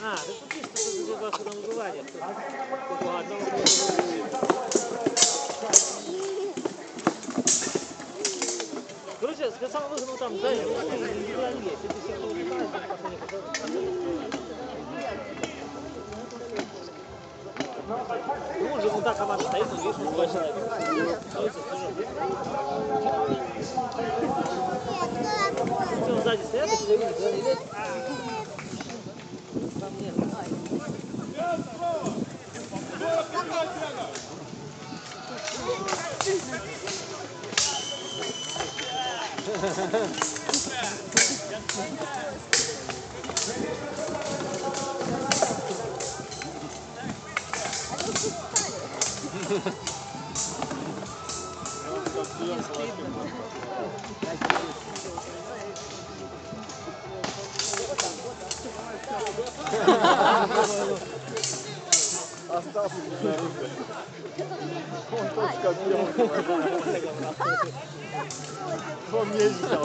А, так тут чисто тут ваше набування. Багато. Короче, сказал, выгнал там, да, индивидуально есть. Если все, кто убивает, ну, уже вот так команда стоит, но видишь, два человека. Все, сзади стоят, и все видят, там нет. Остался на руке. Он точка съемки. Он не взял.